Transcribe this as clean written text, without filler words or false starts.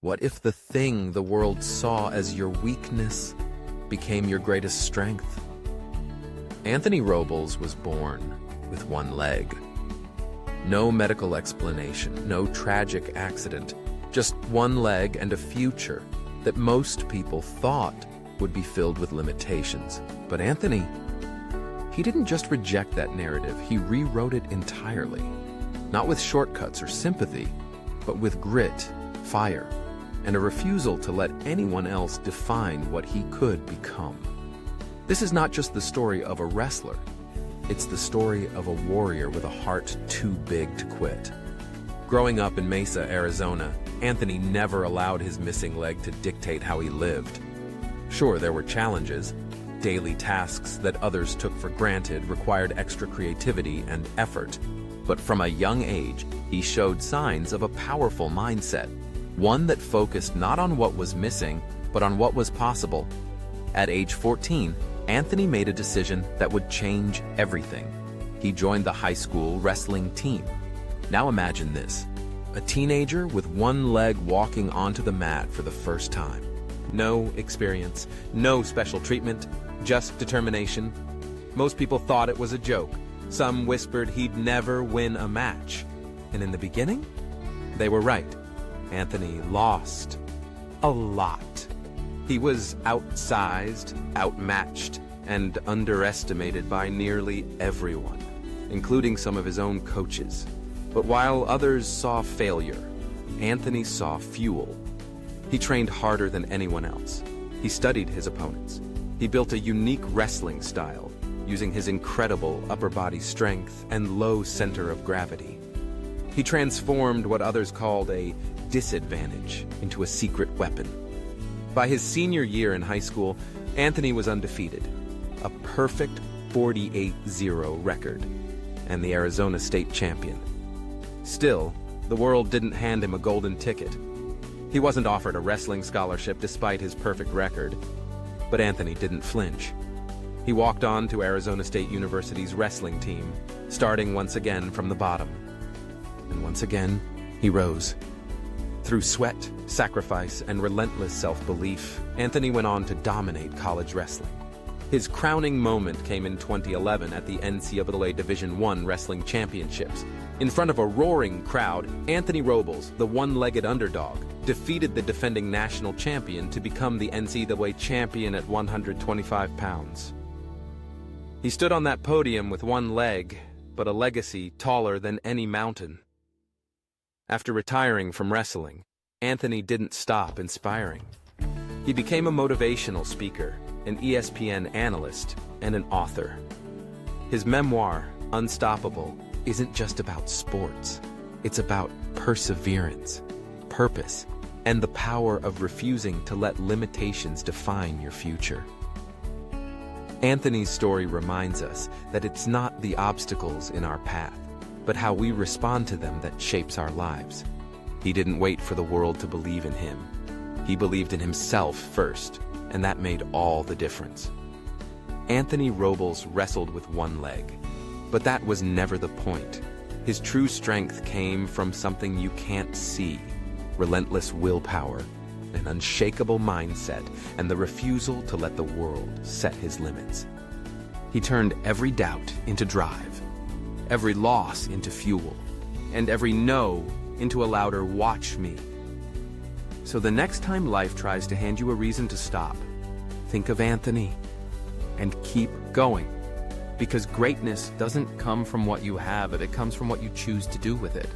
What if the thing the world saw as your weakness became your greatest strength? Anthony Robles was born with one leg. No medical explanation, no tragic accident, just one leg and a future that most people thought would be filled with limitations. But Anthony, he didn't just reject that narrative, he rewrote it entirely. Not with shortcuts or sympathy, but with grit, fire, and a refusal to let anyone else define what he could become. This is not just the story of a wrestler, it's the story of a warrior with a heart too big to quit. Growing up in Mesa, Arizona, Anthony never allowed his missing leg to dictate how he lived. Sure, there were challenges. Daily tasks that others took for granted required extra creativity and effort. But from a young age, he showed signs of a powerful mindset, one that focused not on what was missing, but on what was possible. At age 14, Anthony made a decision that would change everything. He joined the high school wrestling team. Now imagine this, a teenager with one leg walking onto the mat for the first time. No experience, no special treatment, just determination. Most people thought it was a joke. Some whispered he'd never win a match. And in the beginning, they were right. Anthony lost a lot. He was outsized, outmatched, and underestimated by nearly everyone, including some of his own coaches. But while others saw failure, Anthony saw fuel. He trained harder than anyone else. He studied his opponents. He built a unique wrestling style, using his incredible upper body strength and low center of gravity. He transformed what others called a disadvantage into a secret weapon. By his senior year in high school, Anthony was undefeated, a perfect 48-0 record, and the Arizona state champion. Still, the world didn't hand him a golden ticket. He wasn't offered a wrestling scholarship despite his perfect record, but Anthony didn't flinch. He walked on to Arizona State University's wrestling team, starting once again from the bottom. And once again, he rose. Through sweat, sacrifice, and relentless self-belief, Anthony went on to dominate college wrestling. His crowning moment came in 2011 at the NCAA Division I Wrestling Championships. In front of a roaring crowd, Anthony Robles, the one-legged underdog, defeated the defending national champion to become the NCAA champion at 125 pounds. He stood on that podium with one leg, but a legacy taller than any mountain. After retiring from wrestling, Anthony didn't stop inspiring. He became a motivational speaker, an ESPN analyst, and an author. His memoir, Unstoppable, isn't just about sports. It's about perseverance, purpose, and the power of refusing to let limitations define your future. Anthony's story reminds us that it's not the obstacles in our path, but how we respond to them that shapes our lives. He didn't wait for the world to believe in him. He believed in himself first, and that made all the difference. Anthony Robles wrestled with one leg, but that was never the point. His true strength came from something you can't see: relentless willpower, an unshakable mindset, and the refusal to let the world set his limits. He turned every doubt into drive, every loss into fuel, and every no into a louder "watch me." So the next time life tries to hand you a reason to stop, think of Anthony and keep going. Because greatness doesn't come from what you have, it comes from what you choose to do with it.